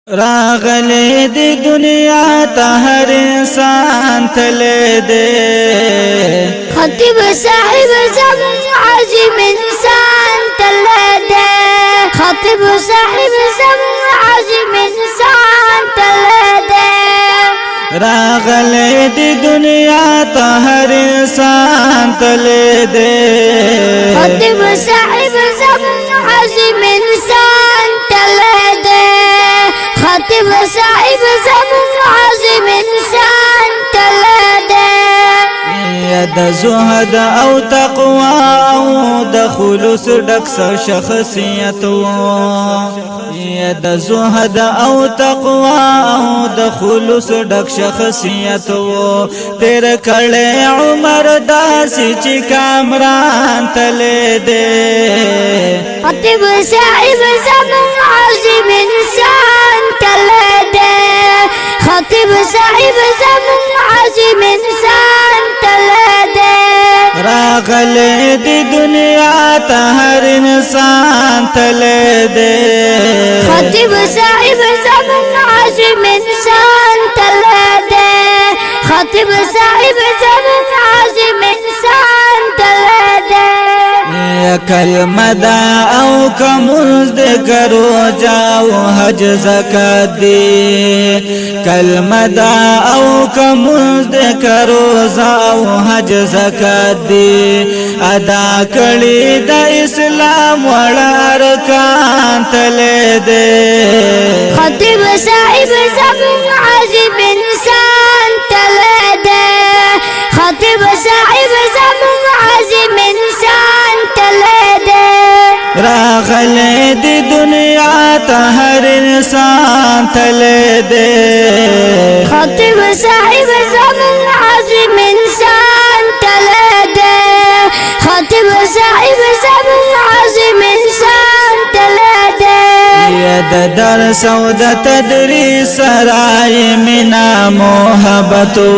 راغلی دی دنیا ته هر انسان تللی دی خطیب صاحب زمون عظیم انسان تللی دی خطیب صاحب زمون عظیم انسان تللی دی راغلی دی دنیا ته هر انسان تللی دی خطیب صاحب زمون عظیم انسان تللی دی خطیب صاحب زمون عظیم انسان تللی دی د زهد او تقوا او د خلوص ډک شخصیت د زهد او تقوا او د خلوص ډک شخصیت تیر کړه عمر داسې چې کامران تللی دی خطیب صاحب زمون عظیم انسان تللی دی خطیب صاحب زمون عظیم انسان تللی دی راغلی دی دنیا ته هر انسان تللی دی خطیب صاحب زمون عظیم انسان تللی دی خطیب صاحب زمون عظیم انسان تللی دی کلمه دا او کموز د کرو جاو حج زکات دی کلمه دا او کموز د کرو جاو حج زکات دی ادا کړي د اسلام وړ ارکان تللی دی خطیب صاحب زمون عظیم انسان تللی دی خطیب صاحب زمون عظیم انسان تللی دی راغلی دی دنیا ته هر انسان تللی دی خطیب صاحب زمون عظیم انسان تللی دی خطیب صاحب زمون عظیم انسان تللی دی د درس او د تدریس سرای مینا محبتو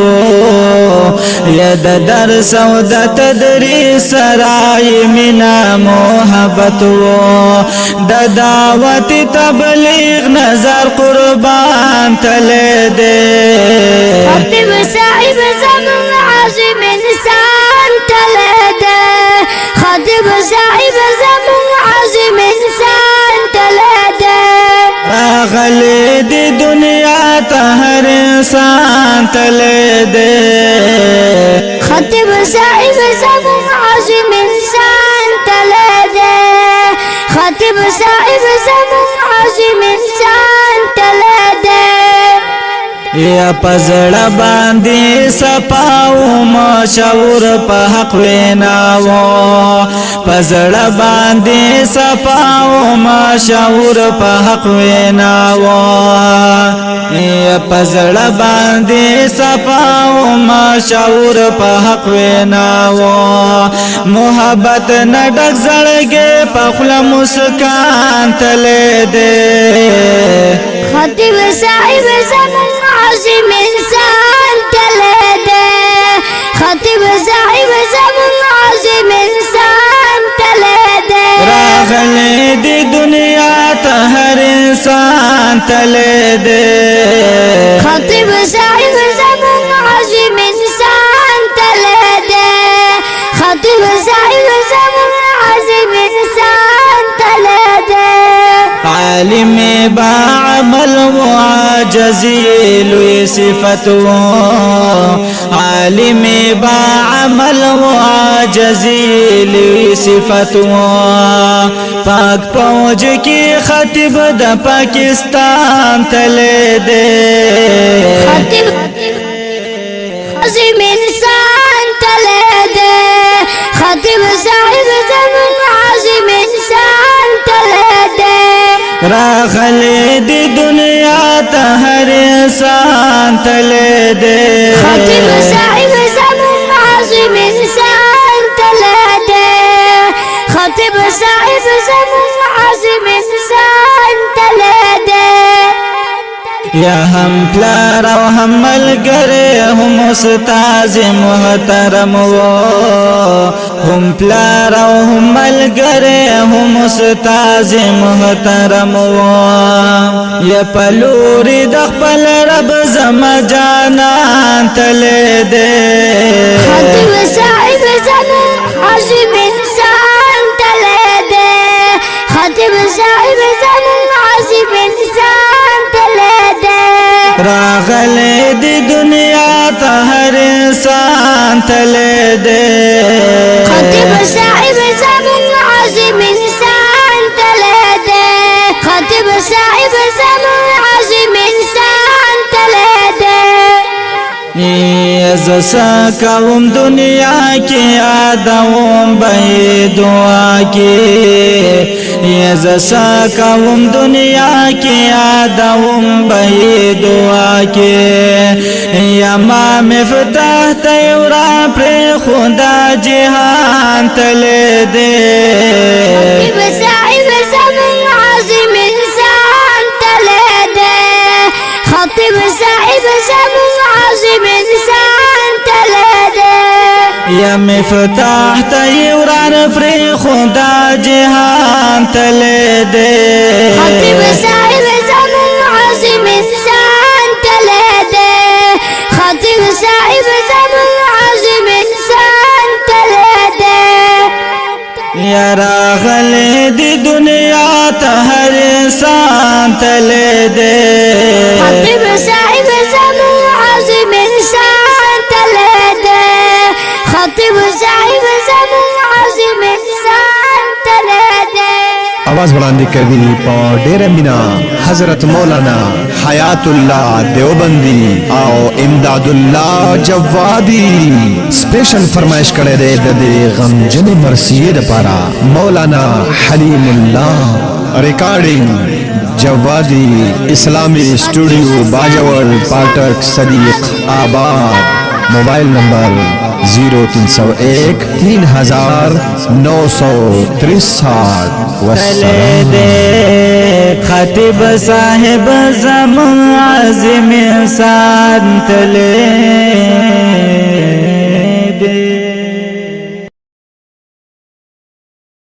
د درس او د تدریس سرای مینا محبتو د دعوت تبلیغ نظر قربان تللی دی خطیب صاحب زمون عظیم انسان تللی دی خطیب صاحب زمون عظیم انسان تللی دی راغلی دی دنیا ته هر انسان تللی دی خطیب صاحب زمون عظیم انسان تللی دی خطیب صاحب زمون عظیم انسان تللی دی یا پزړه باندې صفاو مشور په حق ویناو پزړه باندې صفاو مشور په حق ویناو یا پزړه باندې صفاو مشور په حق ویناو محبت نډک زړګي په خپل مسکان تللی دی خطیب صاحب زمون عظیم انسان تللی دی خطیب صاحب زمون عظیم انسان تللی دی راغلی دی دنیا ته هر انسان تللی دی خطیب صاحب زمون عظیم انسان تللی دی خطیب صاحب زمون عظیم انسان تللی دی عالم با عمل و عاجزی لوی صفتو عالم با عمل و عاجزی لوی صفتو پاک پوج کی خطیب د پاکستان تللی دی خطیب عظیم انسان تللی دی خطیب صاحب زمون عظیم انسان تللی دی راغلی دی دنیا ته هر انسان تللی دی خطیب صاحب زمون عظیم انسان تللی دی خطیب صاحب زمون عظیم انسان تللی دی یا هم پلار او هم ملګری هم استاد محترم و هم پلار او هم ملګری هم استاد محترم و یا پلوری د خپل رب زما جانان تله دې خطیب صاحب زمون عظیم انسان تله دې خطیب صاحب زمون عظیم انسان تله دې راغله د دنیا ته هر انسان تله دې خطیب صاحب زمون عظیم انسان تله دې خطیب صاحب زمون عظیم انسان تله دې زسا کوم دنیا کې یادوم به دعا کې زسا کوم دنیا کې یادوم به دعا کې یا ما مفتاح تیورا پر خدا جهان تله دې خطیب صاحب زمون عظیم انسان تله دې خطیب صاحب زمون عظیم انسان تله دې یا مفتاح تیورا پر خدا جهان تله دې خطیب صاحب زمون عظیم انسان تله دې خطیب صاحب زمون عظیم انسان تله دې یا راغله د دنیا ته هر انسان تله دې خطیب صاحب زمون عظیم انسان تله دې خطیب صاحب زمون عظیم انسان تله دې आवाज बुलंदी कर दी डेर मीना हजरत मौलाना हयातुल्लाह देवबंदी आओ इमदादुल्लाह जवादी स्पेशल फरमाइश करे दे दे गमजन मरसिए दपारा मौलाना हलीमुल्लाह रिकॉर्डिंग जवादी इस्लामी स्टूडियो बाजवल पाठक सदीक आबाद मोबाइल नंबर 0301 3963 تله دې خطیب صاحب زمون عظیم انسان تله